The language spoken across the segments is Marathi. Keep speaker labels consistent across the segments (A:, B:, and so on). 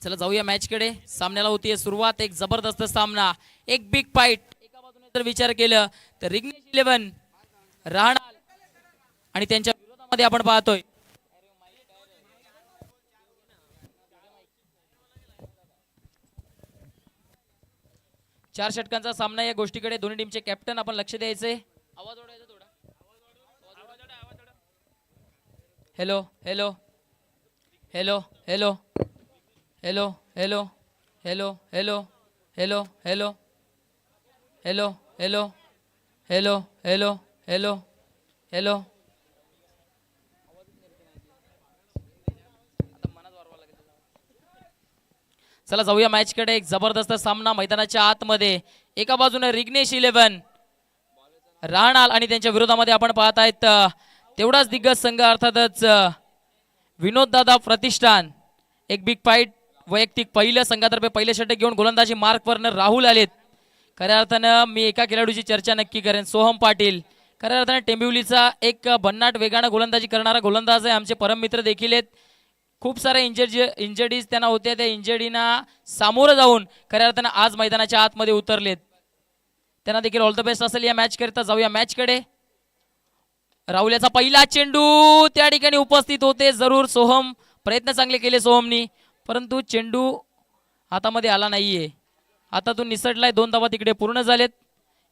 A: चला जाऊया मॅच कडे. सामन्याला होतीये सुरुवात. एक जबरदस्त सामना, एक बिग फाईट. एका बाजूने जर विचार केलं तर रिग्नेश 11 राहणार आणि त्यांच्या विरोधामध्ये आपण पाहतोय चार षटकांचा सामना. या गोष्टीकडे दोन्ही टीमचे कॅप्टन आपण लक्ष द्यायचे. आवाज ओढायचा थोडा. Hello hello hello hello hello hello hello hello hello hello hello hello hello hello hello hello. चला जाऊया मॅच कडे. एक जबरदस्त सामना मैदानाच्या आतमध्ये. एका बाजूने रिग्नेश 11 राहणार आणि त्यांच्या विरोधामध्ये आपण पाहत आहेत तेवढाच दिग्गज संघ अर्थातच विनोद दादा प्रतिष्ठान. एक बिग फाईट. वैयक्तिक पहिलं संघातर्फे पहिले षटक घेऊन गोलंदाजी मार्क वरनं राहुल आलेत. खऱ्या अर्थानं मी एका खेळाडूची चर्चा नक्की करेन, सोहम पाटील. खऱ्या अर्थानं टेंबिवलीचा एक भन्नाट वेगानं गोलंदाजी करणारा गोलंदाज आहे. आमचे परम मित्र देखील आहेत. खूप साऱ्या इंजरीज त्यांना होत्या. त्या इंजरीना सामोरं जाऊन खऱ्या अर्थानं आज मैदानाच्या आतमध्ये उतरलेत. त्यांना देखील ऑल द बेस्ट असेल या मॅच करता. जाऊया मॅच कडे. राहुल याचा पहिला चेंडू त्या ठिकाणी उपस्थित होते. जरूर सोहम प्रयत्न चांगले केले सोहमनी, परंतु चेंडू हातामध्ये आला नाहीये. हातातून निसटलाय. 2 धावा तिकडे पूर्ण झालेत.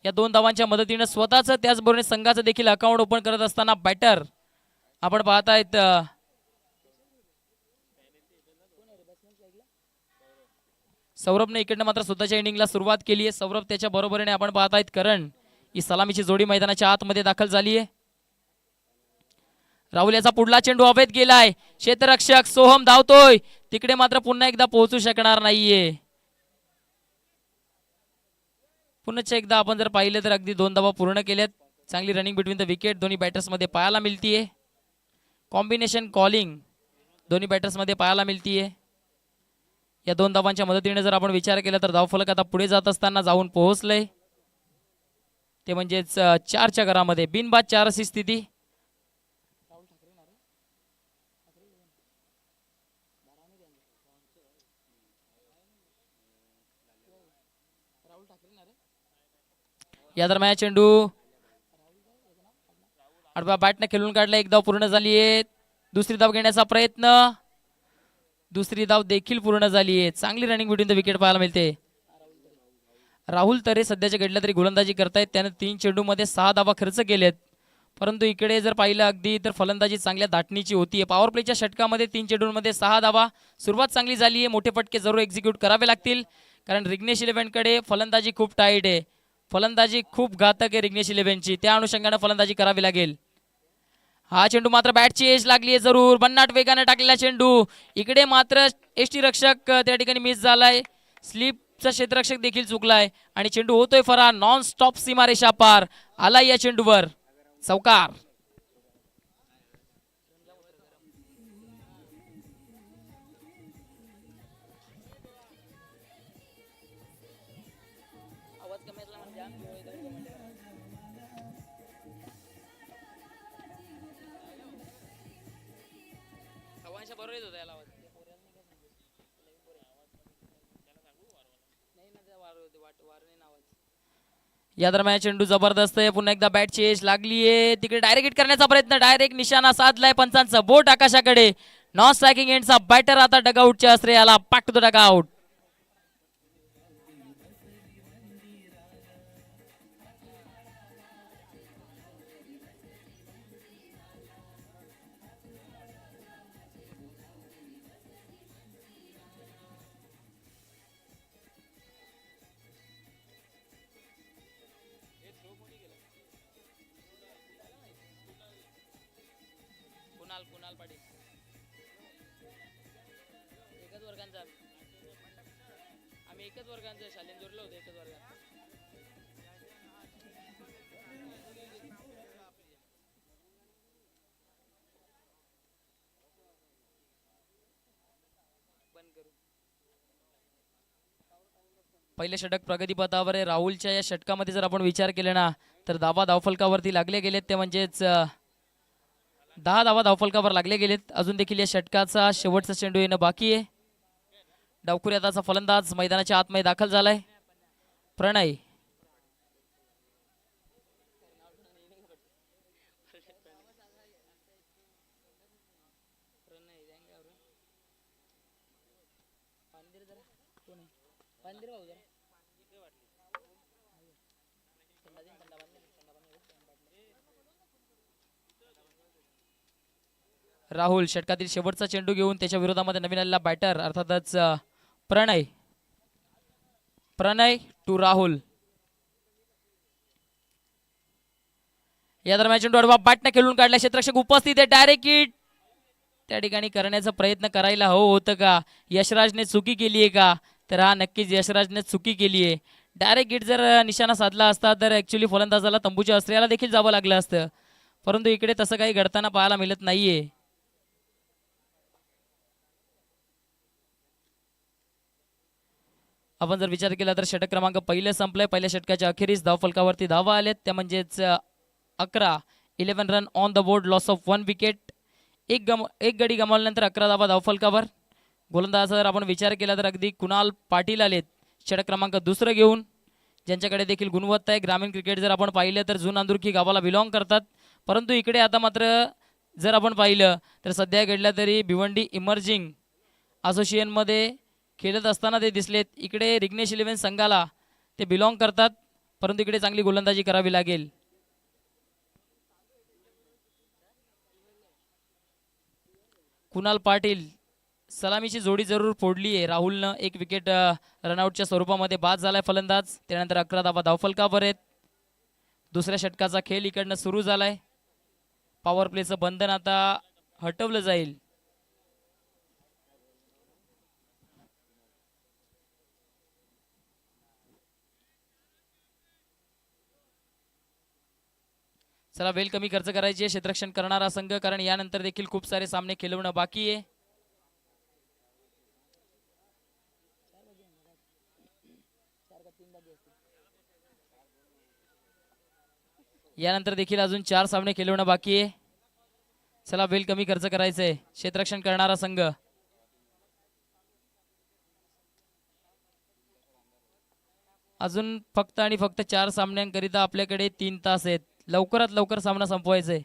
A: या 2 धावांच्या मदतीने स्वतःचं त्याचबरोबर संघाचं देखील अकाउंट ओपन करत असताना बॅटर आपण पाहतायत सौरभने इकडनं मात्र स्वतःच्या इनिंगला सुरुवात केली आहे. सौरभ त्याच्या बरोबरीने आपण पाहतायत करण. ही सलामीची जोडी मैदानाच्या आतमध्ये दाखल झाली आहे. राहुल याचा पुढला चेंडू हवेत गेलाय. क्षेत्ररक्षक सोहम धावतोय तिकडे, मात्र पुन्हा एकदा पोहोचू शकणार नाहीये. पुन्हा एकदा आपण जर पाहिलं तर अगदी 2 धावा पूर्ण केल्यात. चांगली रनिंग बिटवीन द विकेट दोन्ही बॅटर्स मध्ये पाहायला मिळतीये. कॉम्बिनेशन कॉलिंग दोन्ही बॅटर्स मध्ये पाहायला मिळतीये. या 2 धावांच्या मदतीने जर आपण विचार केला तर धावफलक आता पुढे जात असताना जाऊन पोहोचलंय. ते म्हणजेच 4च्या घरामध्ये बिनबाद 4 अशी स्थिती. या दरम्यान चेंडू आडव्या बॅटने खेळून काढला. 1 धाव पूर्ण झाली आहे. दुसरी धाव घेण्याचा प्रयत्न. दुसरी धाव देखील पूर्ण झाली आहे. चांगली रनिंग बिटवीन द विकेट पाहायला मिळते. राहुल तरे सध्याच्या घडल्या तरी गोलंदाजी करतायत. त्याने 3 चेंडूमध्ये 6 धावा खर्च केलेत, परंतु इकडे जर पाहिलं अगदी तर फलंदाजी चांगल्या धाटणीची होतीये. पॉवर प्लेच्या षटकामध्ये 3 चेंडूंमध्ये 6 धावा. सुरुवात चांगली झाली आहे. मोठे फटके जरूर एक्झिक्यूट करावे लागतील, कारण रिग्नेश 11 कडे फलंदाजी खूप टाईट आहे. फलंदाजी खूप घातक आहे रिग्नेश 11ची. त्या अनुषंगाने फलंदाजी करावी लागेल. हा चेंडू मात्र बॅटची एज लागली आहे जरूर. भन्नाट वेगाने टाकलेला चेंडू. इकडे मात्र एसटी रक्षक त्या ठिकाणी मिस झालाय. स्लिपचा क्षेत्ररक्षक देखील चुकलाय आणि चेंडू होतोय फरार. नॉन स्टॉप सीमारेषा पार आलाय या चेंडूवर. चौकार. या दरम्यान चेंडू जबरदस्त आहे. पुन्हा एकदा बॅटची एज लागली आहे. तिकडे डायरेक्ट हिट करण्याचा प्रयत्न. डायरेक्ट निशाणा साधलाय पंचांचं बोट आकाशाकडे. नॉन स्ट्रायकिंग एंडचा बॅटर आता डगआउटच्या आश्रयाला. Pack to the dugout. Kunal Patil एकच वर्गांचा आम्ही एकच वर्गांचा शालेन जोडलो होतो एकच वर्गात. पहिले षटक प्रगतीपथावर आहे. राहुलच्या या षटकामध्ये जर आपण विचार केला ना तर धावफलकावरती लागले गेलेत. ते म्हणजेच 10 धावा धावफलकावर लागले गेलेत. अजून देखील या षटकाचा शेवटचा चेंडू येणं बाकी आहे. डावखुरी हाताचा फलंदाज मैदानाच्या आतमध्ये दाखल झालाय. प्रणय राहुल षटकातील शेवटचा चेंडू घेऊन त्याच्या विरोधामध्ये नवीन आलेला बॅटर अर्थातच प्रणय. प्रणय टू राहुल. या दरम्यान चेंडू अडवा बॅटने खेळून काढला. क्षेत्ररक्षक उपस्थित आहे. डायरेक्ट हिट त्या ठिकाणी करण्याचा प्रयत्न करायला हवं होतं का? यशराजने चुकी केली आहे का? तर हा नक्कीच यशराजने चुकी केली आहे. डायरेक्ट हिट जर निशाणा साधला असता तर ऍक्च्युली फलंदाजाला तंबूच्या अस्त्र्याला देखील जावं लागलं असतं, परंतु इकडे तसं काही घडताना पाहायला मिळत नाहीये. आपण जर विचार केला तर षटक क्रमांक पहिलं संपलंय. पहिल्या षटकाच्या अखेरीस धावफलकावरती धावा आलेत, त्या म्हणजेच 11 run on the board, loss of 1 wicket. एक गडी गमावल्यानंतर 11 धावा धावफलकावर. गोलंदाज जर आपण विचार केला तर अगदी कुणाल पाटील आलेत षटक क्रमांक दुसरं घेऊन, ज्यांच्याकडे देखील गुणवत्ता आहे. ग्रामीण क्रिकेट जर आपण पाहिलं तर जून नांदुरकी गावाला बिलॉंग करतात, परंतु इकडे आता मात्र जर आपण पाहिलं तर सध्या घडल्या तरी भिवंडी इमर्जिंग असोसिएशनमध्ये खेळत असताना ते दिसलेत. इकडे रिग्नेश 11 संघाला ते बिलॉंग करतात, परंतु इकडे चांगली गोलंदाजी करावी लागेल. कुणाल पाटील सलामीची जोडी जरूर फोडली आहे. राहुलनं एक विकेट रनआउटच्या स्वरूपामध्ये बाद झालाय फलंदाज. त्यानंतर 11 धावा धावफलकावर आहेत. दुसऱ्या षटकाचा खेळ इकडनं सुरू झालाय. पॉवर प्लेचं बंधन आता हटवलं जाईल. चला वेळ कमी खर्च करायची आहे क्षेत्ररक्षण करणारा संघ, कारण यानंतर देखील खूप सारे सामने खेळवणं बाकी आहे. यानंतर देखील अजून 4 सामने खेळवणं बाकी आहे. चला वेळ कमी खर्च करायचंय क्षेत्ररक्षण करणारा संघ. अजून फक्त आणि फक्त 4 सामन्यांकरिता आपल्याकडे 3 तास आहेत. लवकरात लवकर सामना संपवायचा आहे.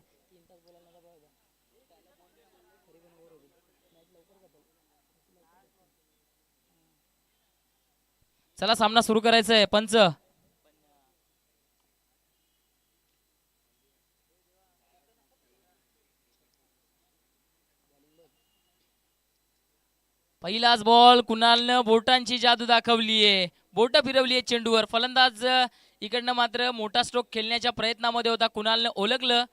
A: चला सामना सुरू करायचा आहे. पंच पहिलाच बॉल. कुणालनं बोटांची जादू दाखवली आहे, बोट फिरवली आहे चेंडूवर. फलंदाज इकडनं मात्र मोठा स्ट्रोक खेळण्याच्या प्रयत्नामध्ये होता. कुणालनं ओळखलं.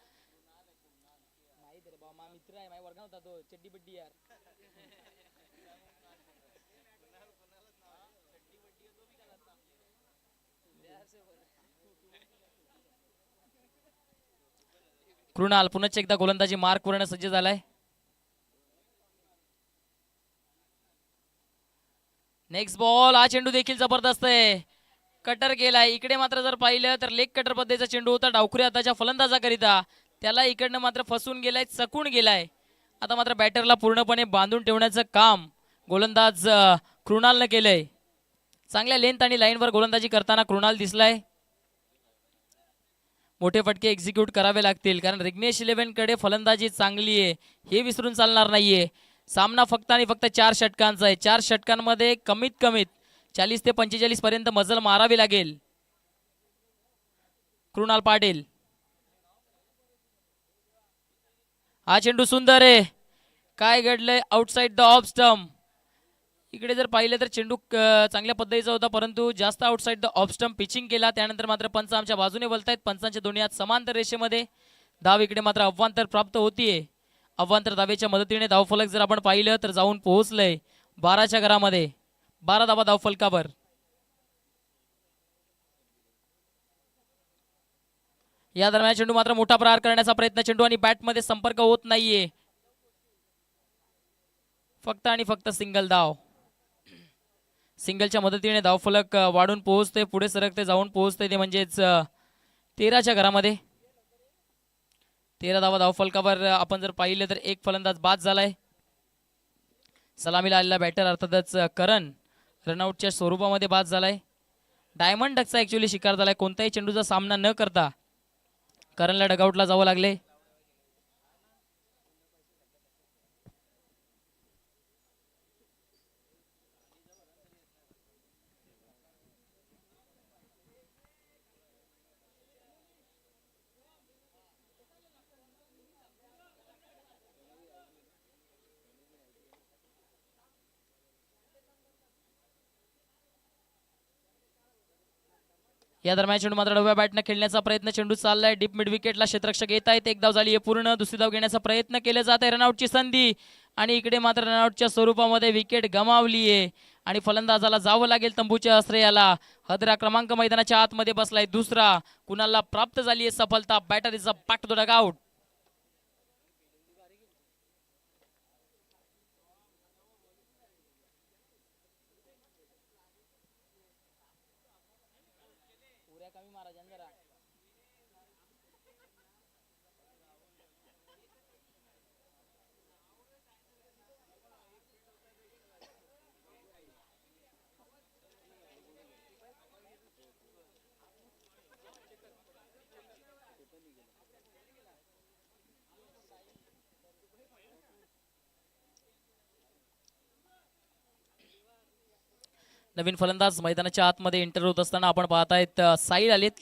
A: कृणाल पुन्हा एकदा गोलंदाजी मार्क वरनं सज्ज झालाय. Next ball. हा चेंडू देखील जबरदस्त आहे, कटर गेलाय. इकडे मात्र जर पाहिलं तर लेग कटर पद्धतीचा चेंडू होता डावखुरी हाताच्या फलंदाजाकरिता. त्याला इकडनं मात्र फसून गेलाय, चकून गेलाय. आता मात्र बॅटरला पूर्णपणे बांधून ठेवण्याचं काम गोलंदाज कृणालनं केलंय. चांगल्या लेंथ आणि लाईनवर गोलंदाजी करताना कृणाल दिसलाय. मोठे फटके एक्झिक्यूट करावे लागतील, कारण रिग्नेश 11 कडे फलंदाजी चांगली आहे, हे विसरून चालणार नाहीये. सामना फक्त आणि फक्त 4 षटकांचा आहे. 4 षटकांमध्ये कमीत कमीत 40 ते 45 पर्यंत मजल मारावी लागेल. कृणाल पाटील. हा चेंडू सुंदर आहे. काय घडलंय आउटसाइड द ऑफ स्टंप. इकडे जर पाहिलं तर चेंडू चांगल्या पद्धतीचा होता, परंतु जास्त outside the off stump pitching केला. त्यानंतर मात्र पंच आमच्या बाजूने बोलतायत. पंचांच्या दोन्ही हात समांतर रेषेमध्ये. धाव इकडे मात्र अव्वांतर प्राप्त होतीये. अव्वांतर धावेच्या मदतीने धावफलक जर आपण पाहिलं तर जाऊन पोहोचलंय 12च्या घरामध्ये. 12 धावा धावफलकावर. या दरम्यान चेंडू मात्र मोठा प्रहार करण्याचा प्रयत्न. चेंडू आणि बॅट मध्ये संपर्क होत नाहीये. फक्त आणि फक्त सिंगल धाव. सिंगलच्या मदतीने धावफलक वाढून पोहोचते, पुढे सरकते, जाऊन पोहोचते, ते म्हणजेच 13च्या घरामध्ये. 13 धावा धावफलकावर. आपण जर पाहिलं तर एक फलंदाज बाद झालाय. सलामीला आलेला बॅटर अर्थातच करण रनआउटच्या स्वरूपामध्ये बाद झालाय. डायमंड डकचा ऍक्च्युअली शिकार झालाय. कोणताही चेंडूचा सामना न करता करणला डगआउटला जावं लागले. या दरम्यान चेंडू मात्र डाव्या बॅटने खेळण्याचा प्रयत्न चेंडू चाललाय. डीप मिड विकेटला क्षेत्ररक्षक येत आहेत. एक धाव झाली आहे पूर्ण. दुसरी धाव घेण्याचा प्रयत्न केला जात आहे. रनआउटची संधी आणि इकडे मात्र रनआउटच्या स्वरूपामध्ये विकेट गमावली आहे आणि फलंदाजाला जावं लागेल तंबूच्या आश्रयाला. हदरा क्रमांक मैदानाच्या आतमध्ये बसलाय. दुसरा कुणाला प्राप्त झाली आहे सफलता. Batter is a back to the dugout. नवीन फलंदाज मैदानाच्या आतमध्ये एंटर होत असताना आपण पाहतायत साईल आलेत.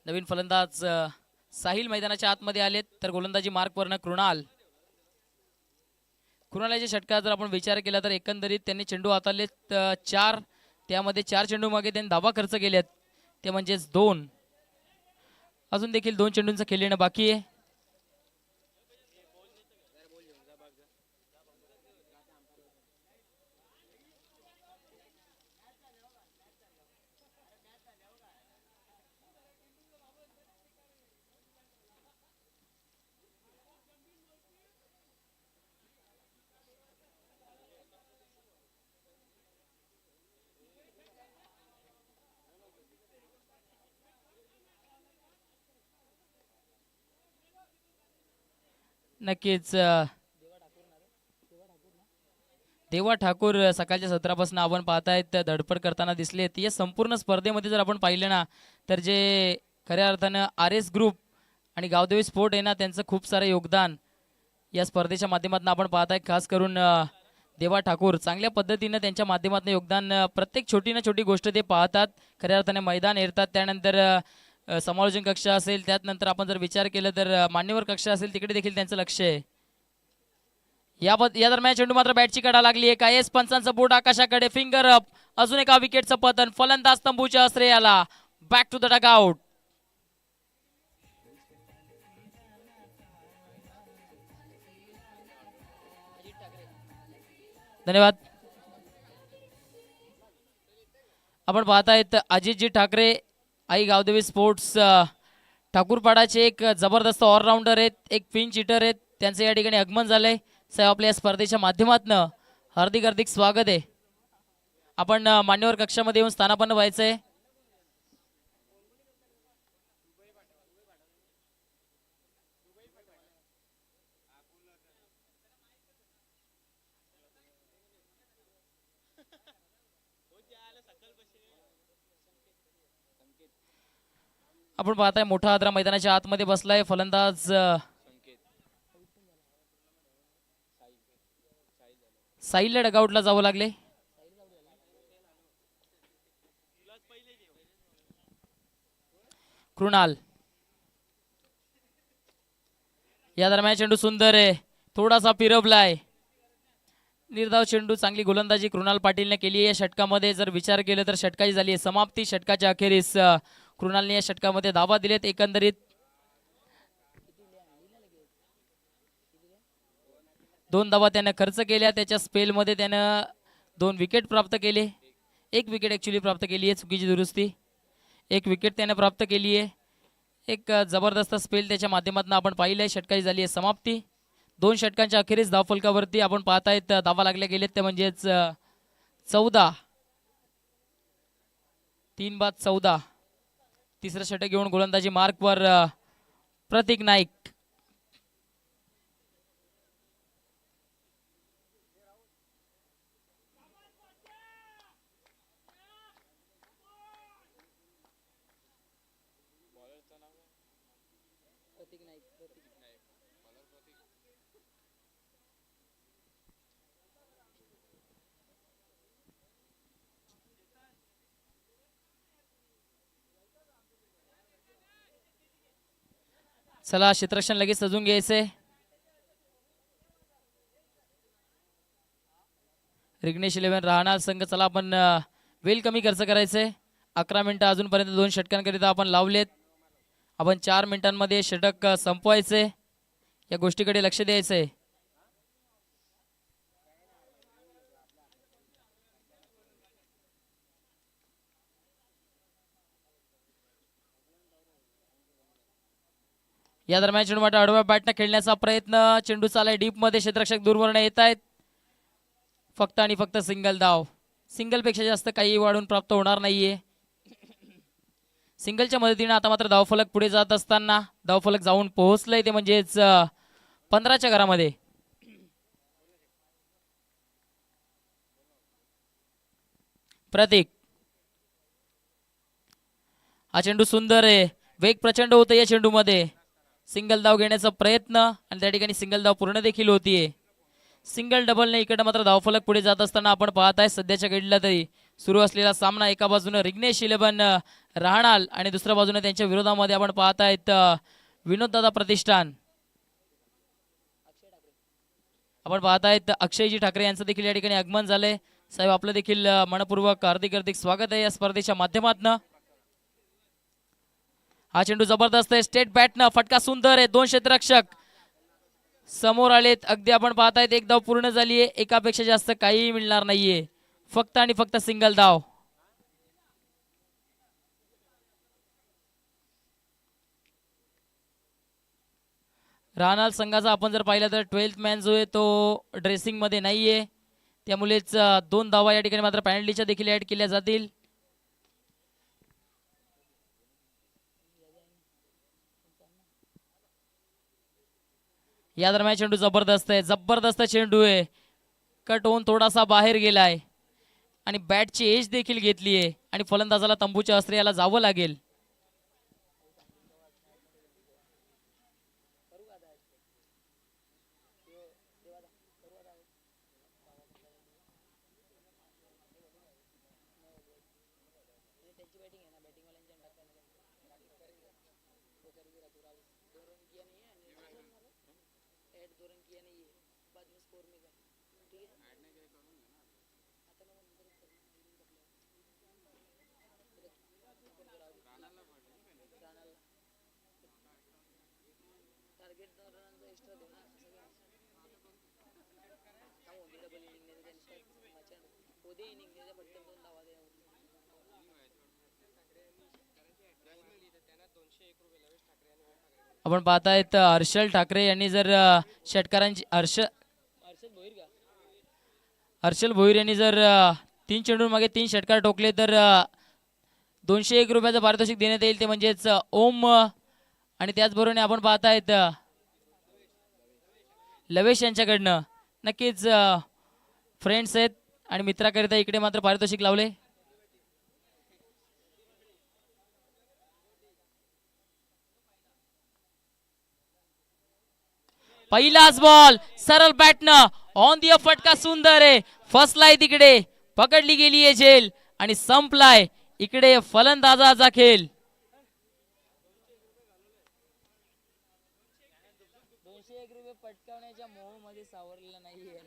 A: नवीन फलंदाज साहिल मैदानाच्या आतमध्ये आलेत. तर गोलंदाजी मार्कवरनं कृणालाच्या षटकात जर आपण विचार केला तर एकंदरीत त्यांनी चेंडू हाताळलेत 4. त्यामध्ये 4 चेंडू मागे त्यांनी धावा खर्च केलेत. ते म्हणजेच 2. अजून देखील 2 चेंडूंचं खेळणं बाकी आहे. नक्कीच देवा ठाकूर सकाळच्या सत्रापासून आपण पाहतायत धडपड करताना दिसलेत. या संपूर्ण स्पर्धेमध्ये जर आपण पाहिलं ना तर जे खऱ्या अर्थानं RS ग्रुप आणि गावदेवी स्पोर्ट आहे ना त्यांचं खूप सारं योगदान या स्पर्धेच्या माध्यमातून आपण पाहताय. खास करून देवा ठाकूर चांगल्या पद्धतीनं त्यांच्या माध्यमातून योगदान प्रत्येक छोटी ना छोटी गोष्ट ते पाहतात. खऱ्या अर्थाने मैदान एरतात. त्यानंतर समालोचन कक्ष असेल त्यानंतर आपण जर विचार केला तर मान्यवर कक्ष असेल तिकडे देखील त्यांचं लक्ष आहे. या दरम्यान चेंडू मात्र बॅटची कडा लागली आहे. KS पंचांचं बोट आकाशाकडे. Finger up. अजून एका विकेटचं पतन. फलंदाज तंबूच्या आश्रयाला. Back to the dugout. धन्यवाद. आपण पाहतायत अजितजी ठाकरे आई गावदेवी स्पोर्ट्स ठाकूरपाडाचे एक जबरदस्त ऑलराऊंडर आहेत. एक पिंच हिटर आहेत. त्यांचं या ठिकाणी आगमन झालंय. साहेब आपल्या स्पर्धेच्या माध्यमातून हार्दिक हार्दिक स्वागत आहे. आपण मान्यवर कक्षामध्ये येऊन स्थानापन्न व्हायचंय. आपण पाहताय मोठा आद्रा मैदानाच्या आतमध्ये बसलाय. फलंदाज साईलला डगआउटला जावं लागले. कृणाल या दरम्यान चेंडू सुंदर आहे. थोडासा फिरवलाय. निर्धाव चेंडू. चांगली गोलंदाजी कृणाल पाटीलने केली आहे. या षटकामध्ये जर विचार केला तर षटकाची झाली आहे समाप्ती. षटकाच्या अखेरीस कृणालने या षटकामध्ये धावा दिलेत. एकंदरीत 2 धावा त्यानं खर्च केल्या. त्याच्या स्पेलमध्ये त्यानं 2 विकेट प्राप्त केले. 1 विकेट ऍक्च्युली प्राप्त केली आहे. चुकीची दुरुस्ती. 1 विकेट त्याने प्राप्त केली आहे. एक जबरदस्त स्पेल त्याच्या माध्यमातून आपण पाहिलंय. षटकाची झाली आहे समाप्ती. 2 षटकांच्या अखेरीस धावफलकावरती आपण पाहतायत धावा लागल्या गेलेत ते म्हणजेच 14. 3 बाद 14. तिसरं षटक घेऊन गोलंदाजी मार्कवर प्रतीक नाईक. चला क्षेत्ररक्षण लगेच सजून घ्यायचंय. रिग्नेश 11 राहणार संघ. चला आपण वेळ कमी खर्च करायचंय. 11 मिनिटं अजूनपर्यंत 2 षटकांकरिता आपण लावलेत. आपण 4 मिनिटांमध्ये षटक संपवायचे. या गोष्टीकडे लक्ष द्यायचंय. या दरम्यान चेंडू मात्र आडव्या बॅटनं खेळण्याचा प्रयत्न. चेंडू चालाय डीप मध्ये. क्षेत्ररक्षक दूरवरून येत आहेत. फक्त आणि फक्त सिंगल धाव. सिंगल पेक्षा जास्त काही वाढून प्राप्त होणार नाहीये. सिंगलच्या मदतीने आता मात्र धावफलक पुढे जात असताना धावफलक जाऊन पोहोचलंय ते म्हणजेच 15च्या घरामध्ये. प्रतीक. हा चेंडू सुंदर आहे. वेग प्रचंड होतं या चेंडूमध्ये. सिंगल धाव घेण्याचा प्रयत्न आणि त्या ठिकाणी सिंगल धाव पूर्ण देखील होतीये. सिंगल डबलने इकडे मात्र धावफलक पुढे जात असताना आपण पाहत आहे सध्याच्या घडीला तरी सुरू असलेला सामना. एका बाजूने रिग्नेश 11 राहणार आणि दुसऱ्या बाजूने त्यांच्या विरोधामध्ये आपण पाहत आहेत विनोददादा प्रतिष्ठान. आपण पाहत आहेत अक्षयजी ठाकरे यांचं देखील या ठिकाणी आगमन झालंय. साहेब आपलं देखील मनपूर्वक हार्दिक स्वागत आहे या स्पर्धेच्या माध्यमातून. हा चेंडू जबरदस्त आहे. स्टेट बॅटनं फटका सुंदर आहे. 2 क्षेत्ररक्षक समोर आलेत. अगदी आपण पाहतायत एक धाव पूर्ण झालीये. एकापेक्षा जास्त काहीही मिळणार नाहीये. फक्त आणि फक्त सिंगल धाव. राहणार संघाचा आपण जर पाहिलं तर 12th मॅन जो आहे तो ड्रेसिंग मध्ये नाहीये. त्यामुळेच 2 धावा या ठिकाणी मात्र पॅनल्टीच्या देखील ऍड केल्या जातील. या दरम्यान चेंडू जबरदस्त आहे. जबरदस्त चेंडू आहे. कट होऊन थोडासा बाहेर गेलाय आणि बॅटची एज देखील घेतली आहे आणि फलंदाजाला तंबूच्या अस्त्र्याला जावं लागेल. आपण पाहतायत हर्षल ठाकरे यांनी जर षटकारांची हर्षल भोईर यांनी जर 3 चेंडू मागे 3 षटकार ठोकले तर 201 रुपयाचं पारितोषिक देण्यात येईल. ते म्हणजेच ओम आणि त्याचबरोबर आपण पाहतायत लवेश यांच्याकडनं. नक्कीच फ्रेंड्स आहेत आणि मित्राकरिता इकडे मात्र पारितोषिक लावले. पहिलाच बॉल सरळ बॅटनं ऑन दी फटका सुंदर आहे. फसलाय तिकडे पकडली गेली आहे झेल आणि संपलाय इकडे फलंदाजाचा खेळ. 201 रुपये पटकावण्याच्या मोहमध्ये सावरलेला नाहीये.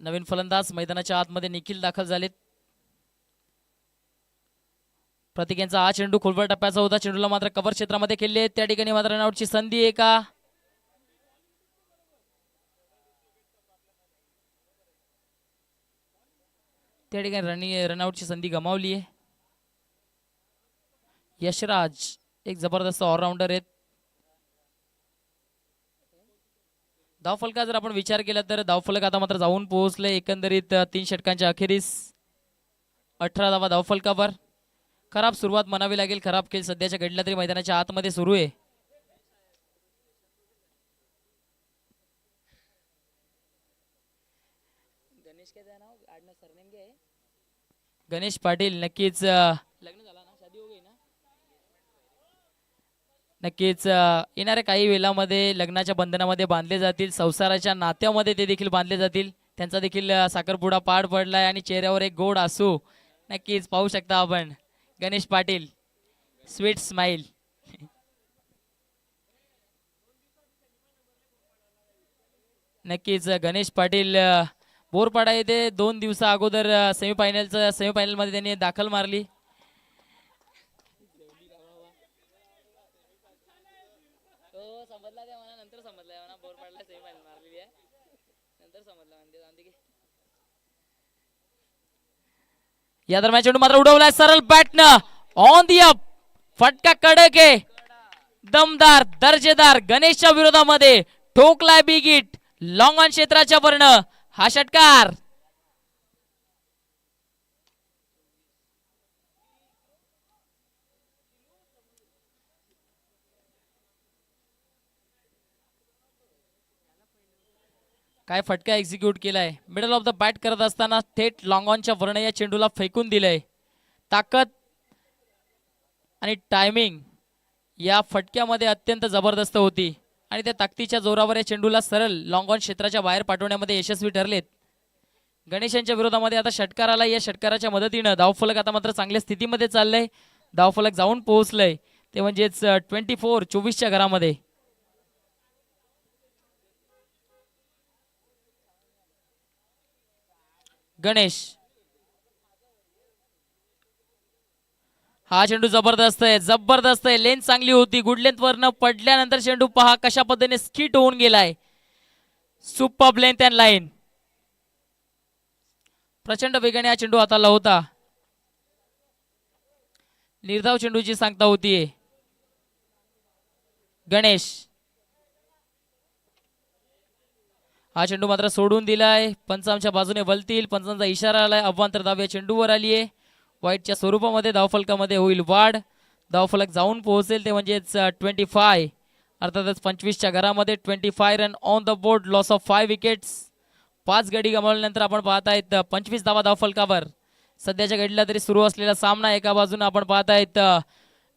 A: नवीन फलंदाज मैदानाच्या आतमध्ये निखिल दाखल झालेत. प्रतीक यांचा हा चेंडू खोलवर टप्प्याचा होता. चेंडूला मात्र कव्हर क्षेत्रामध्ये खेळले. त्या ठिकाणी मात्र रनआउटची संधी आहे का? त्या ठिकाणी रनआउटची संधी गमावली आहे. यशराज एक जबरदस्त ऑलराऊंडर आहेत. धावफलका जर आपण विचार केला तर धावफलक आता मात्र जाऊन पोहोचले. एकंदरीत 3 षटकांच्या अखेरीस 18 धावा धावफलकावर. खराब सुरुवात म्हणावी लागेल. खराब खेळ सध्याच्या घडला तरी मैदानाच्या आतमध्ये सुरू आहे. गणेश पाटील नक्कीच लग्न झाला ना, शादी हो गई ना. नक्कीच येणाऱ्या काही वेळामध्ये लग्नाच्या बंधनामध्ये बांधले जातील. संसाराच्या नात्यामध्ये ते देखील बांधले जातील. त्यांचा देखील साखरपुडा पार पडलाय आणि चेहऱ्यावर एक गोड आसू नक्कीच पाहू शकता आपण. Ganesh Patil sweet smile. नक्कीच गणेश पाटील बोरपाडा येथे 2 दिवसा अगोदर सेमीफायनल मध्ये त्यांनी दाखल मारली. या दरम्यान चेंडू मात्र उडवलाय सरळ बॅटनं ऑन दी अप. फटका कडक आहे, दमदार, दर्जेदार. गणेशच्या विरोधामध्ये ठोकलाय बिग हिट लॉंग ऑन क्षेत्राच्या वर्ण. हा षटकार काय फटका एक्झिक्यूट केलाय. मिडल ऑफ द बॅट करत असताना थेट लॉंग ऑनच्या वर्ण या चेंडूला फेकून दिलंय. ताकद आणि टायमिंग या फटक्यामध्ये अत्यंत जबरदस्त होती आणि त्या ताकदीच्या जोरावर या चेंडूला सरळ लॉंग ऑन क्षेत्राच्या बाहेर पाठवण्यामध्ये यशस्वी ठरलेत. गणेशांच्या विरोधामध्ये आता षटकार आला. या षटकाराच्या मदतीनं धावफलक आता मात्र चांगल्या स्थितीमध्ये चाललंय. धावफलक जाऊन पोहोचलंय ते म्हणजेच 24 घरामध्ये. गणेश हा चेंडू जबरदस्त आहे, जबरदस्त आहे. लेंथ चांगली होती. गुड लेंथ वरनं पडल्यानंतर चेंडू पहा कशा पद्धतीने स्किट होऊन गेलाय. Super length and line. प्रचंड वेगाने हा चेंडू हाताला होता. निर्धाव चेंडूची सांगता होतीये. गणेश हा चेंडू मात्र सोडून दिलाय. पंच आमच्या बाजूने वलतील. पंचांचा इशारा आलाय. अवांतर धाव या चेंडूवर आली आहे. वाईटच्या स्वरूपामध्ये धावफलकामध्ये होईल वाढ. धावफलक जाऊन पोहोचेल ते म्हणजेच 25. अर्थातच 25च्या घरामध्ये 25 run on the board. Loss of 5 wickets. 5 गडी गमावल्यानंतर आपण पाहतायत 25 धावा धावफलकावर. सध्याच्या घडीला तरी सुरू असलेला सामना एका बाजूने आपण पाहतायत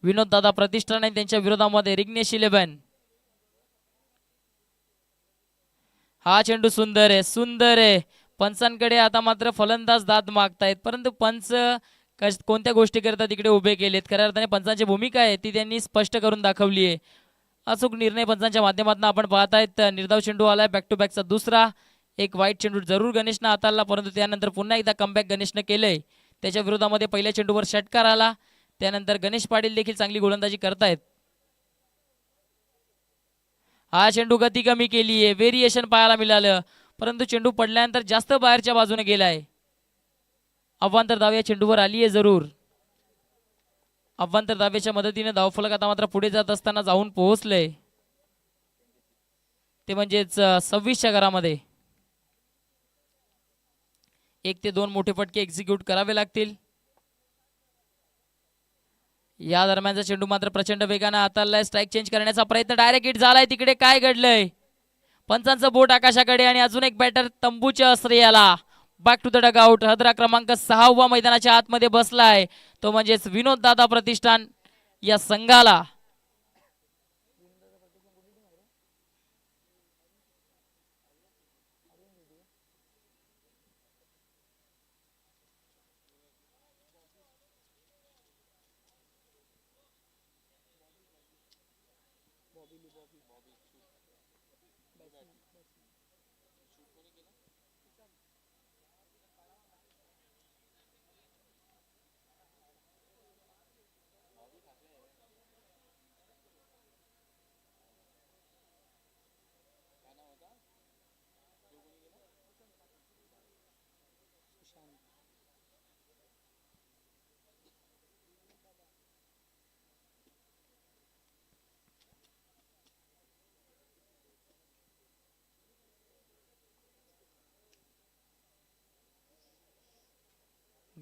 A: विनोद दादा प्रतिष्ठान आणि त्यांच्या विरोधामध्ये रिग्नेश 11. हा चेंडू सुंदर आहे, सुंदर आहे. पंचांकडे आता मात्र फलंदाज दाद मागतायत, परंतु पंच कोणत्या गोष्टी करतात तिकडे उभे केलेत. खऱ्या अर्थाने पंचांची भूमिका आहे ती त्यांनी स्पष्ट करून दाखवली आहे. अचूक निर्णय पंचांच्या माध्यमातून आपण पाहतायत. निर्धाव चेंडू आलाय बॅक टू बॅकचा दुसरा. एक वाईट चेंडू जरूर गणेशनं हाताळला, परंतु त्यानंतर पुन्हा एकदा कमबॅक गणेशनं केलंय. त्याच्या विरोधामध्ये पहिल्या चेंडूवर षटकार आला. त्यानंतर गणेश पाटील देखील चांगली गोलंदाजी करतायत. हा चेंडू गती कमी केली आहे, व्हेरिएशन पाहायला मिळालं, परंतु चेंडू पडल्यानंतर जास्त बाहेरच्या बाजूने गेलाय. अवांतर धाव या चेंडूवर आली आहे जरूर. अवांतर धावेच्या मदतीने धावफलक आता मात्र पुढे जात असताना जाऊन पोहोचलंय ते म्हणजेच 26च्या घरामध्ये. 1 ते 2 मोठे फटके एक्झिक्यूट करावे लागतील. या दरम्यानचा चेंडू मात्र प्रचंड वेगाने हाताळलाय. स्ट्राईक चेंज करण्याचा प्रयत्न डायरेक्ट हिट झालाय. तिकडे काय घडलंय. पंचांचं बोट आकाशाकडे आणि अजून एक बॅटर तंबूच्या आश्रयाला. Back to the dugout. हदरा क्रमांक 6 मैदानाच्या आतमध्ये बसलाय तो म्हणजेच विनोद दादा प्रतिष्ठान या संघाला.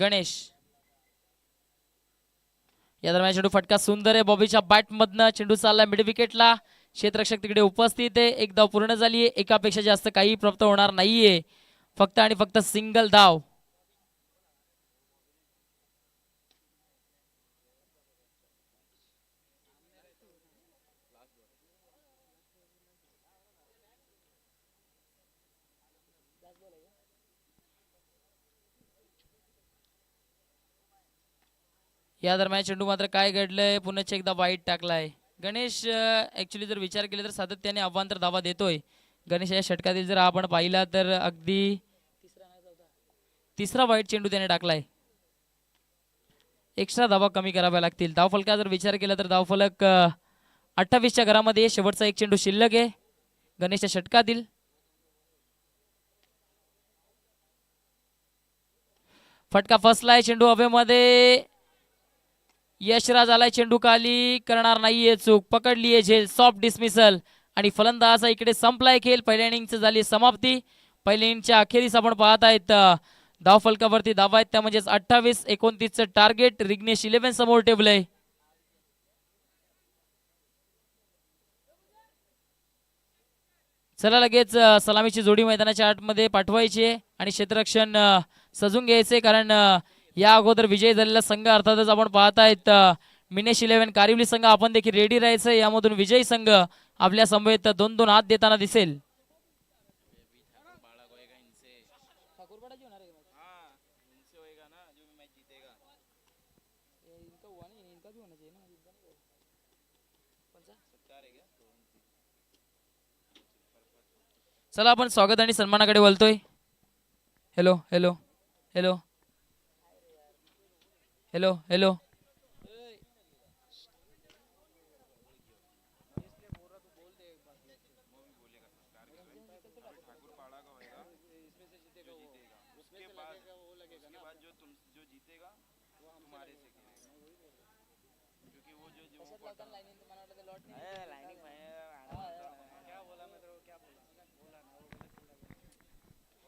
A: गणेश. या दरम्यान चेंडू फटका सुंदर आहे बॉबीच्या बॅट मधनं. चेंडू चालला मिड विकेटला. क्षेत्ररक्षक तिकडे उपस्थित आहे. एक धाव पूर्ण झाली आहे. एकापेक्षा जास्त काही प्राप्त होणार नाहीये. फक्त आणि फक्त सिंगल धाव. या दरम्यान चेंडू मात्र काय घडलंय, पुन्हा एकदा वाईट टाकलाय गणेश. ऍक्च्युली जर विचार केला तर सातत्याने अवांतर धावा देतोय गणेश. या षटकातील जर आपण पाहिला तर अगदी तिसरा वाईट चेंडू त्याने टाकलाय. एक्स्ट्रा धावा कमी कराव्या लागतील. धावफलका जर विचार केला तर धावफलक 28च्या घरामध्ये शेवटचा एक चेंडू शिल्लक आहे गणेशच्या षटकातील. फटका फसलाय. चेंडू हवेमध्ये. यशराज आलाय. चेंडू खाली करणार नाहीये चूक. पकडलीये झेल. सॉफ्ट डिसमिसल आणि फलंदाज इकडे संपलाय खेळ. पहिल्या इनिंगची झाली समाप्ती. पहिल्या इनिंगच्या अखेरीस आपण पाहत आहेत धाव फलकावरती धावा आहेत त्या म्हणजेच 28-29चं टार्गेट रिग्नेश 11 समोर ठेवलंय. चला लगेच सलामीची जोडी मैदानाच्या आतमध्ये पाठवायची आहे आणि क्षेत्ररक्षण सजून घ्यायचे, कारण या अगोदर विजय झालेला संघ अर्थातच आपण पाहत आहेत मिनेश 11 कारिवली संघ. आपण देखील रेडी राहायचं. यामधून विजयी संघ आपल्या समवेत 2-2 हात देताना दिसेल. चला आपण स्वागत आणि सन्मानाकडे वळतोय. Hello hello hello hello hello.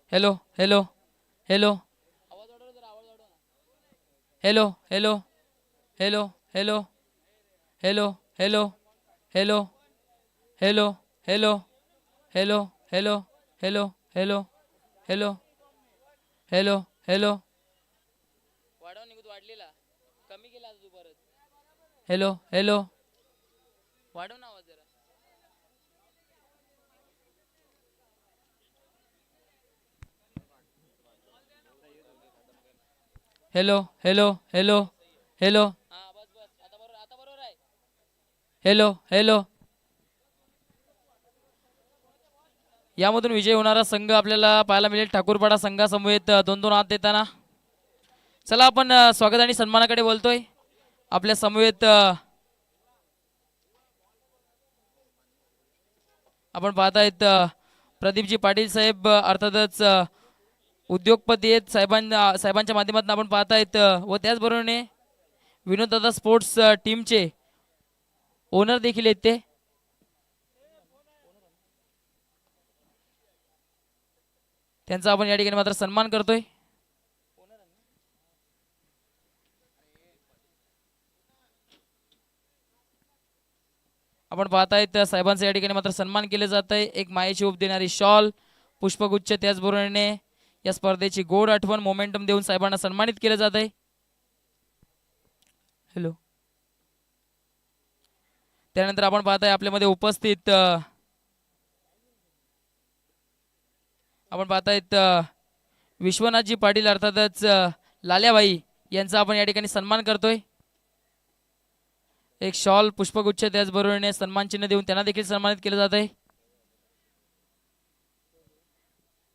A: Hello hello hello hello hello hello hello hello hello hello hello hello hello hello hello hello hello hello hello. वाढव निघत वाढलेला कमी केला तू परत. हॅलो हॅलो वाढव ना आवाज जरा. Hello hello hello hello hello hello. यामधून विजय होणारा संघ आपल्याला पाहायला मिळेल ठाकूरपाडा संघासमवेत 2-2 हात देताना. चला आपण स्वागत आणि सन्मानाकडे बोलतोय. आपल्या समवेत आपण पाहतायत प्रदीपजी पाटील साहेब अर्थातच उद्योगपती आहेत. साहेबांच्या माध्यमातून आपण पाहतायत व त्याचबरोबरीने विनोददादा स्पोर्ट्स टीमचे ओनर देखील आहेत ते. त्यांचा आपण या ठिकाणी मात्र सन्मान करतोय. आपण पाहतायत साहेबांचा या ठिकाणी मात्र सन्मान केले जात आहे. एक मायेची उप देणारी शॉल, पुष्पगुच्छ, त्याचबरोबरीने या स्पर्धेची गोड आठवण मोमेंटम देऊन साहेबांना सन्मानित केले जात आहे. हॅलो. त्यानंतर आपण पाहताय आपल्यामध्ये उपस्थित आपण पाहतायत विश्वनाथजी पाटील अर्थातच लाल्याबाई यांचा आपण या ठिकाणी सन्मान करतोय. एक शॉल, पुष्पगुच्छ, त्याचबरोबरीने सन्मान चिन्ह देऊन त्यांना देखील सन्मानित केलं जात आहे.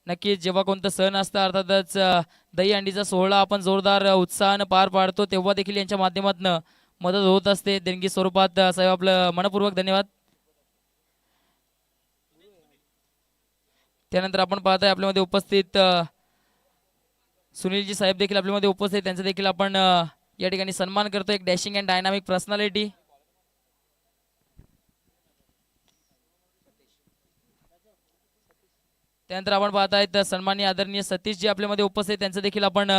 A: नक्कीच जेव्हा कोणतं सण असतं अर्थातच दही अंडीचा सोहळा आपण जोरदार उत्साहानं पार पाडतो तेव्हा देखील यांच्या माध्यमातून मदत होत असते देणगी स्वरूपात. साहेब आपलं मनपूर्वक धन्यवाद. त्यानंतर आपण पाहताय आपल्यामध्ये उपस्थित सुनीलजी साहेब देखील आपल्यामध्ये उपस्थित, त्यांचा देखील आपण या ठिकाणी सन्मान करतो. एक डॅशिंग अँड डायनामिक पर्सनॅलिटी. त्यानंतर आपण पाहतायत सन्माननीय आदरणीय सतीशजी आपल्यामध्ये उपस्थित, त्यांचं देखील आपण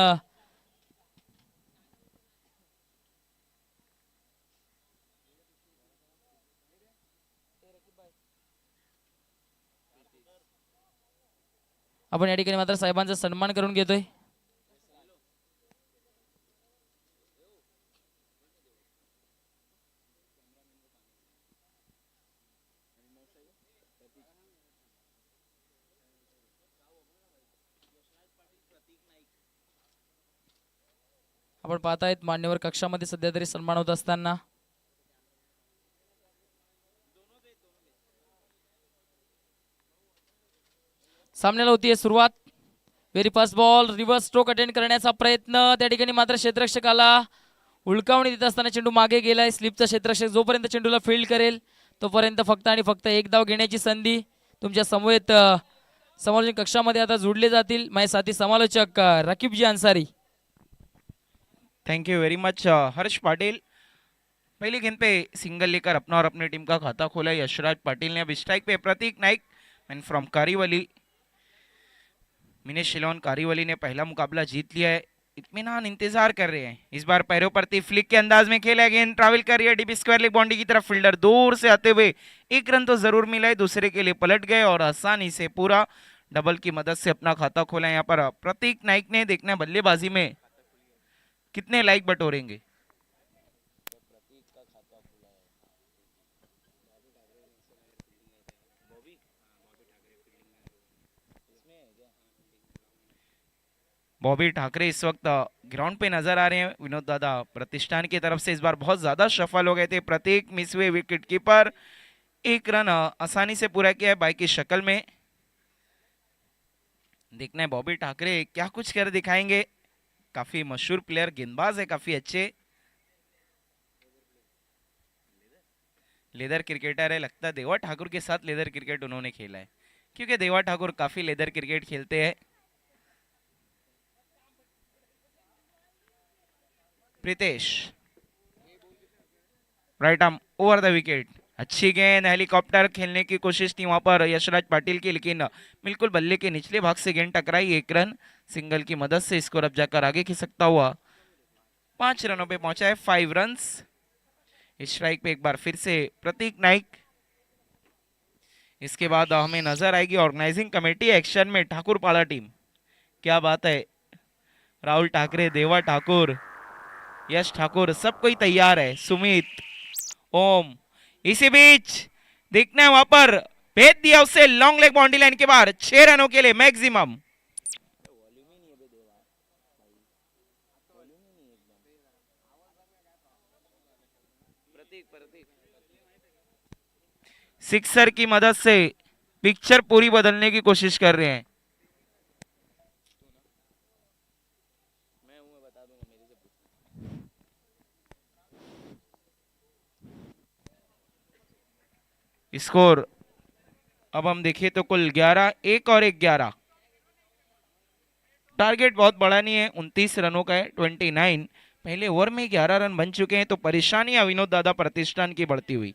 A: आपण या ठिकाणी मात्र साहेबांचा सन्मान करून घेतोय. आपण पाहतायत मान्यवर कक्षामध्ये सध्या तरी सन्मान होत असताना सामन्याला होतीये सुरुवात. Very first ball reverse stroke attend करण्याचा प्रयत्न त्या ठिकाणी मात्र क्षेत्ररक्षकाला उलकावणी देत असताना चेंडू मागे गेलाय. स्लिपचा क्षेत्ररक्षक जोपर्यंत चेंडूला फील्ड करेल तोपर्यंत फक्त आणि फक्त एक धाव घेण्याची संधी. तुमच्या समवेत समालोचन कक्षामध्ये आता जोडले जातील माझे साथी समालोचक Rakibji Ansari.
B: Thank you very much Harsh Patil. पहली गेंद पे सिंगल लेकर अपना और अपनी टीम का खाता खोला यशराज पाटिल ने. अब स्ट्राइक पे प्रतीक नाइक मैन फ्रॉम कारीवली. मिनेश शिलोन कारीवली ने पहला मुकाबला जीत लिया है. इत्मीनान इंतजार कर रहे हैं. इस बार पैरों पर फ्लिक के अंदाज में खेला. गेंद ट्रैवल कर रही है डीप स्क्वायर लेग बाउंड्री की तरफ. फील्डर दूर से आते हुए एक रन तो जरूर मिला है, दूसरे के लिए पलट गए और आसानी से पूरा डबल की मदद से अपना खाता खोला. यहाँ पर प्रतीक नाइक ने. देखना बल्लेबाजी में कितने लाइक बटोरेंगे. बॉबी ठाकरे इस वक्त ग्राउंड पे नजर आ रहे हैं. विनोद दादा प्रतिष्ठान की तरफ से इस बार बहुत ज्यादा सफल हो गए थे. प्रतीक मिस हुए विकेट कीपर. एक रन आसानी से पूरा किया है बाई की शक्ल में. देखना है बॉबी ठाकरे क्या कुछ कर दिखाएंगे. काफी मशहूर प्लेयर, गेंदबाज है काफी अच्छे. लेदर क्रिकेटर है. लगता है देवा ठाकुर के साथ लेदर क्रिकेट उन्होंने खेला है, क्योंकि देवा ठाकुर काफी लेदर क्रिकेट खेलते हैं. Pritesh right arm over the wicket. अच्छी गेंद. हेलीकॉप्टर खेलने की कोशिश थी वहां पर यशराज पाटिल की, लेकिन बिल्कुल बल्ले के निचले भाग से गेंद टकराई. एक रन सिंगल की मदद से स्कोर अब जाकर आगे खिसकता हुआ 5 रनों पे पहुंचा है. 5 रन्स. स्ट्राइक पे एक बार फिर से प्रतीक नाइक. इसके बाद हमें नजर आएगी ऑर्गेनाइजिंग कमेटी एक्शन में. ठाकुर पाड़ा टीम, क्या बात है. राहुल ठाकरे, देवा ठाकुर, यश ठाकुर, सब कोई तैयार है. सुमित, ओम. इसी बीच देखना है वहां पर भेज दिया उसे लॉन्ग लेग बाउंड्री लाइन के बाहर. 6 रनों के लिए मैक्सिमम. सिक्सर की मदद से पिक्चर पूरी बदलने की कोशिश कर रहे हैं. स्कोर अब हम देखें तो कुल 11, 1 और 1 11. टारगेट बहुत बड़ा नहीं है, 29 रनों का है. 29. पहले ओवर में 11 रन बन चुके हैं, तो परेशानियां विनोद दादा प्रतिष्ठान की बढ़ती हुई.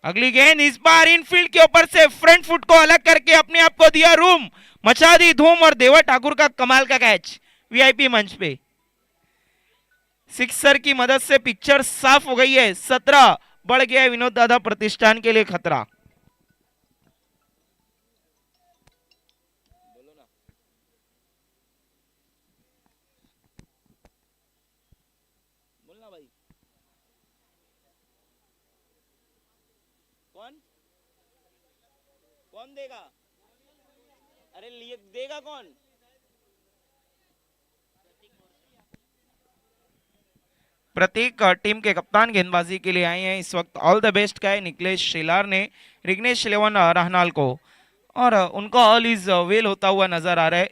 B: अगली गेंद इस बार इनफील्ड के ऊपर से फ्रंट फुट को अलग करके अपने आप को दिया रूम, मचा दी धूम. और देवा ठाकुर का कमाल का कैच वीआईपी मंच पे. सिक्सर की मदद से पिक्चर साफ हो गई है. 17 बढ़ गया है विनोद दादा प्रतिष्ठान के लिए खतरा. कौन देगा? अरे देगा कौन? प्रतीक टीम के कप्तान गेंदबाजी के लिए आए हैं इस वक्त. ऑल द बेस्ट का है निकलेश शेलार ने रिग्नेश इलेवन रहनाल को, और उनका ऑल इज वेल होता हुआ नजर आ रहा है.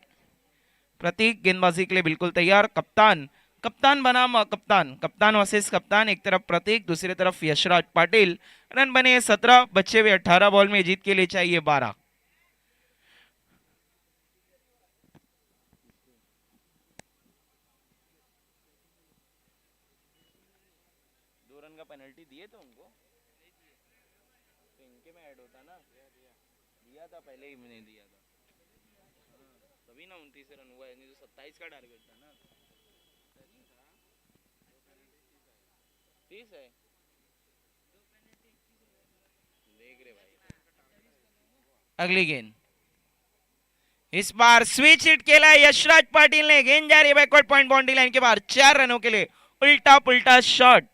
B: प्रतीक गेंदबाजी के लिए बिल्कुल तैयार. कप्तान, कप्तान बनाम कप्तान, कप्तान वर्सेस कप्तान. एक तरफ प्रतीक, दूसरी तरफ यशराज पाटिल. रन बने 17, बचे हुए 18 बॉल में. जीत के लिए चाहिए 12. पेनल्टी दिए तो उनको, तो इनके में ऐड होता ना. दिया था पहले ही, मैंने दिया था तभी ना 29 रन हुआ. नहीं तो 27 का टारगेट था ना. 30 है. देख रहे भाई. अगली गेंद इस बार स्विच हिट केला यशराज पाटिल ने, गेंद जा रही है बैकवर्ड पॉइंट बाउंड्री लाइन के बाहर, 4 रनों के लिए उल्टा पुल्टा शॉट।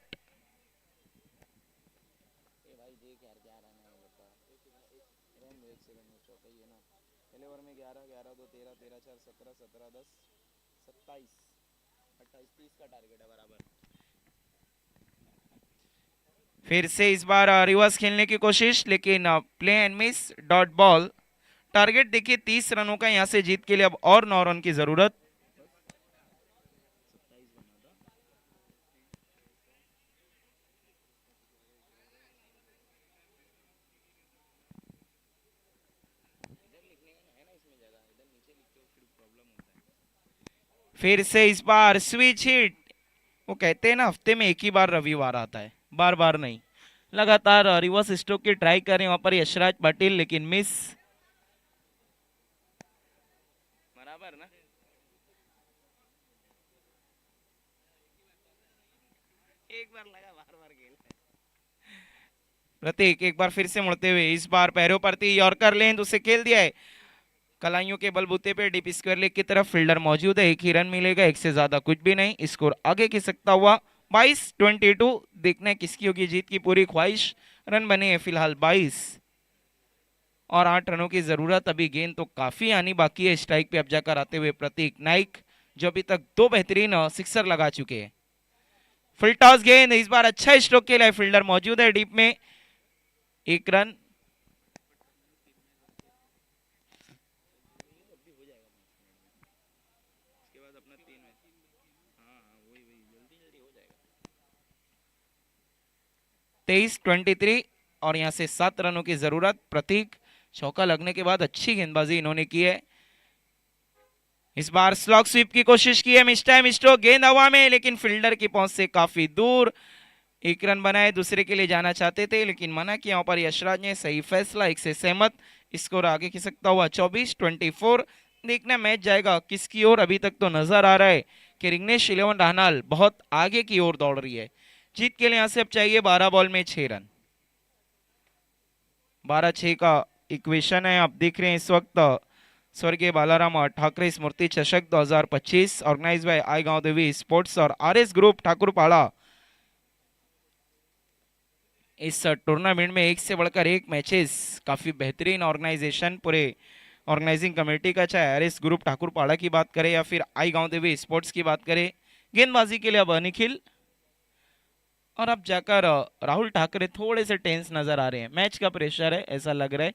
B: फिर से इस बार रिवर्स खेलने की कोशिश, लेकिन play end miss, dot ball. Target देखिए 30 रनों का, यहां से जीत के लिए अब और 9 रन की जरूरत। फिर से इस बार स्विच हिट। वो कहते हैं ना, हफ्ते में एक ही बार रविवार आता है, बार बार नहीं। लगातार रिवर्स स्ट्रोक की ट्राई करें वहां पर यशराज पाटिल, लेकिन मिस। बराबर ना, एक बार लगा, बार बार खेल। प्रतीक एक बार फिर से मुड़ते हुए, इस बार पैरों परती यॉर्कर लेंथ उसे खेल दिया है कलाइयों के बलबूते पे। डीप स्क्वायर लेग की तरफ फील्डर मौजूद है, एक ही रन मिलेगा, एक से ज्यादा कुछ भी नहीं। स्कोर आगे खिसकता हुआ 22-22। देखना है किसकी होगी जीत की पूरी ख्वाहिश। रन बने हैं फिलहाल 22 और 8 रनों की जरूरत। अभी गेंद तो काफी आनी बाकी है स्ट्राइक पे अब जाकर आते हुए प्रतीक नाइक, जो अभी तक 2 बेहतरीन सिक्सर लगा चुके हैं। फुल टॉस गेंद, इस बार अच्छा स्ट्रोक के लिए फील्डर मौजूद है डीप में, 1 रन। तेईस 23 और यहां से 7 रनों की जरूरत। प्रतीक चौका लगने के बाद अच्छी गेंदबाजी इन्होंने की है। इस बार स्लॉग स्वीप की कोशिश की है, मिस टाइम स्ट्रोक, गेंद हवा में, लेकिन फील्डर की पहुंच से काफी दूर। 1 रन बनाए, दूसरे के लिए जाना चाहते थे लेकिन मना किया वहां पर यशराज ने, सही फैसला, 1 से सहमत। स्कोर आगे खिसकता हुआ 24-24। देखना मैच जाएगा किसकी ओर। अभी तक तो नजर आ रहा है कि रिग्नेश 11 राहनाल बहुत आगे की ओर दौड़ रही है। जीत के लिए यहां से अब चाहिए 12 बॉल में 6 रन। 12-6 का इक्वेशन है। आप देख रहे हैं इस वक्त स्वर्गीय बालाराम ठाकरे स्मृति चषक 2025 ऑर्गेनाइज बाय आई गांव देवी स्पोर्ट्स और आरएस ग्रुप ठाकुरपाड़ा। इस टूर्नामेंट में एक से बढ़कर एक मैचेस, काफी बेहतरीन ऑर्गेनाइजेशन पूरे ऑर्गेनाइजिंग कमेटी का, चाहे आरएस ग्रुप ठाकुरपाड़ा की बात करें या फिर आई गांव देवी स्पोर्ट्स की बात करें। गेंदबाजी के लिए अब निखिल और अब जाकर राहुल ठाकरे थोड़े से टेंस नजर आ रहे हैं। मैच का प्रेशर है ऐसा लग रहा है,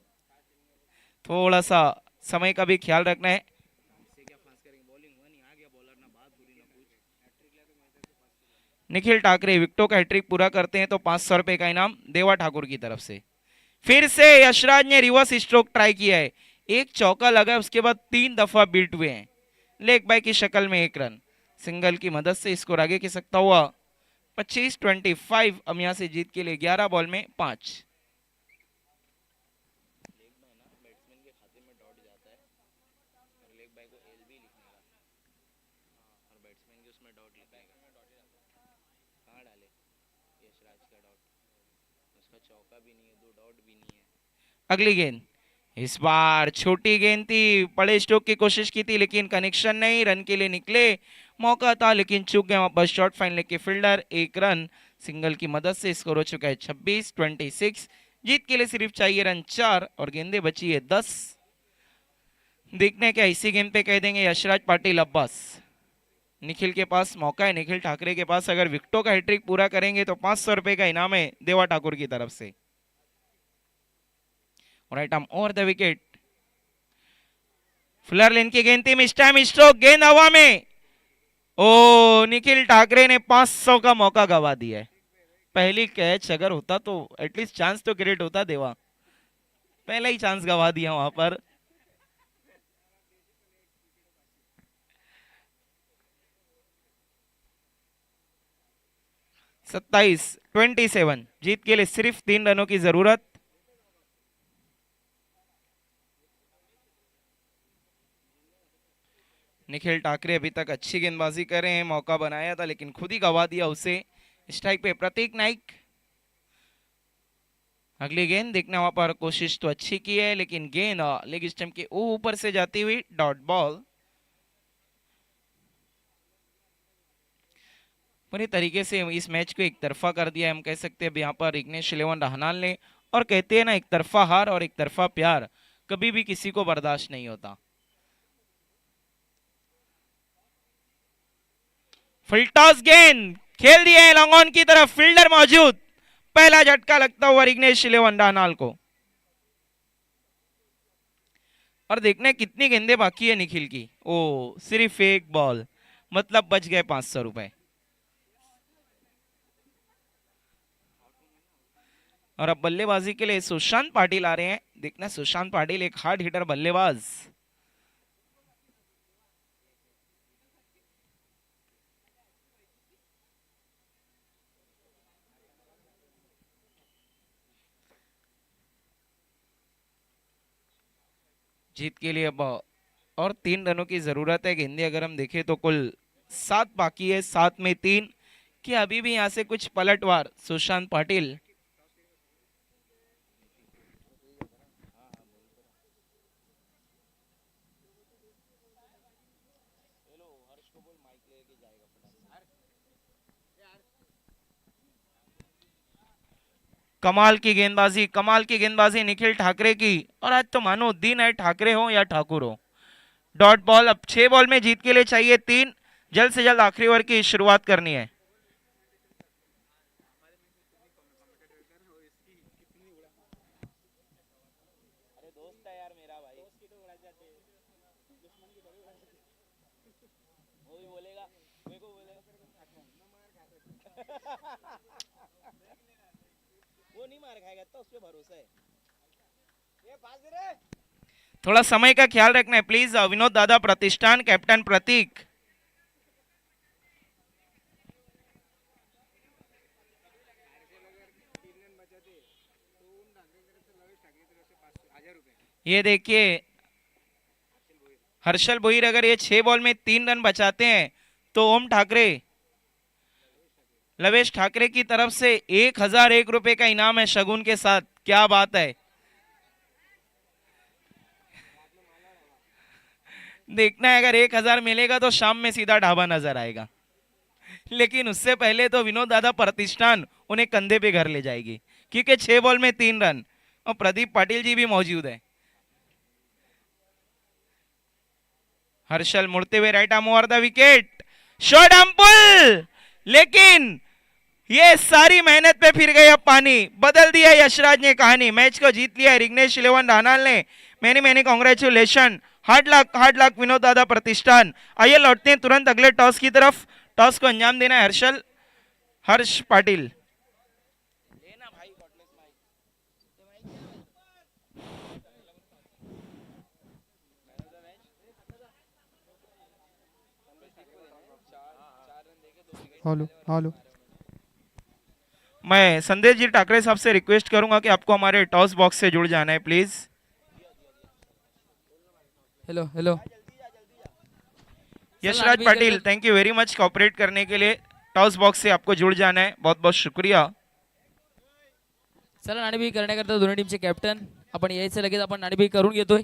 B: थोड़ा सा समय का भी ख्याल रखना है। निखिल ठाकरे विकेटों का हैट्रिक पूरा करते हैं तो 500 रुपए का इनाम देवा ठाकुर की तरफ से। फिर से यशराज ने रिवर्स स्ट्रोक ट्राई किया है, एक चौका लगा है, उसके बाद 3 दफा बीट हुए हैं। लेग बाय की शक्ल में 1 रन, सिंगल की मदद से स्कोर आगे खिसकता हुआ 25-25। अब यहां से जीत के लिए 11 बॉल में 5। अगली गेंद, इस बार छोटी गेंद थी, बड़े स्ट्रोक की कोशिश की थी लेकिन कनेक्शन नहीं, रन के लिए निकले, मौका था लेकिन चूक गए वहां पर शॉर्ट फाइन लेके फील्डर। 1 रन, सिंगल की मदद से स्कोर हो चुका है 26-26। जीत के लिए सिर्फ चाहिए रन 4 और गेंदे बची है 10। देखने क्या इसी गेंद पे कह देंगे यशराज पाटिल अब बस। निखिल के पास मौका है, निखिल ठाकरे के पास, अगर विकेटों का हैट्रिक पूरा करेंगे तो 500 रुपए का इनाम है देवा ठाकुर की तरफ से। Right arm over the wicket, fuller length की गेंद थी, मिस टाइम स्ट्रोक, गेंद हवा में। ओ, निखिल ठाकरे ने 500 का मौका गवा दिया है। पहली कैच अगर होता तो एटलीस्ट चांस तो क्रिएट होता देवा, पहला ही चांस गवा दिया वहां पर। सत्ताईस 27। जीत के लिए सिर्फ 3 रनों की जरूरत। निखिल ठाकरे अभी तक अच्छी गेंदबाजी कर रहे हैं, मौका बनाया था लेकिन खुद ही गवा दिया उसे। स्ट्राइक पे प्रतीक नाइक, अगली गेंद देखना, वहां पर कोशिश तो अच्छी की है लेकिन गेंद लेग स्टंप के ऊपर से जाती हुई डॉट बॉल। पूरी तरीके से इस मैच को एक तरफा कर दिया है, हम कह सकते हैं यहाँ पर विघ्नेश 11 रहनाल ने। और कहते हैं ना, एक तरफा हार और एक तरफा प्यार कभी भी किसी को बर्दाश्त नहीं होता। फुल टॉस गेंद खेल दिया है लॉन्ग ऑन की तरफ, फील्डर मौजूद, पहला झटका लगता हुआ विघ्नेश 11 रहनाल को। और देखना कितनी गेंदें बाकी है निखिल की। ओ, सिर्फ एक बॉल, मतलब बच गए 500 रुपए। और अब बल्लेबाजी के लिए सुशांत पाटिल आ रहे हैं। देखना, सुशांत पाटिल एक हार्ड हिटर बल्लेबाज। जीत के लिए अब और 3 रनों की जरूरत है। गेंदे अगर हम देखें तो कुल 7 बाकी है, 7 में 3। कि अभी भी यहां से कुछ पलटवार सुशांत पाटिल। कमाल की गेंदबाजी, कमाल की गेंदबाजी निखिल ठाकरे की। और आज तो मानो दिन है, ठाकरे हो या ठाकुर हो। Dot ball. अब 6 बॉल में जीत के लिए चाहिए 3। जल्द से जल्द आखिरी ओवर की शुरुआत करनी है। थोड़ा समय का ख्याल रखना है प्लीज। विनोद दादा प्रतिष्ठान, कैप्टन प्रतीक। ये देखिए, हर्षल भोईर अगर ये 6 बॉल में 3 रन बचाते हैं तो ओम ठाकरे, लवेश ठाकरे की तरफ से 1001 रुपए का इनाम है शगुन के साथ। क्या बात है। देखना है, अगर 1000 मिलेगा तो शाम में सीधा ढाबा नजर आएगा। लेकिन उससे पहले तो विनोद दादा प्रतिष्ठान उन्हें कंधे पे घर ले जाएगी, क्योंकि 6 बॉल में 3 रन। और प्रदीप पाटिल जी भी मौजूद है। हर्षल मुड़ते हुए right arm over the wicket, shot pull. लेकिन ये सारी मेहनत पे फिर गई अब पानी। बदल दिया यशराज ने कहानी, मैच को जीत लिया है विघ्नेश 11 रहनाल ने। मैनी मैनी कांग्रेचुलेशन, हार्ड लक विनोद दादा प्रतिष्ठान। आइए लौटते हैं तुरंत अगले टॉस की तरफ। टॉस को अंजाम देना है हर्ष पाटिल।
C: Hello hello.
B: मैं संदेश जी ठाकरे साहब से रिक्वेस्ट करूंगा कि आपको हमारे टॉस बॉक्स से जुड़ जाना है please.
A: Hello hello.
B: Yashraj Patil, thank you very much cooperate करने के लिए। टॉस बॉक्स से आपको जुड़ जाना है, बहुत बहुत शुक्रिया।
A: चला नाणेफेक करण्याकरता दोन्ही टीमचे कॅप्टन आपण यायचं, लगेच आपण नाणेफेक करून घेतोय।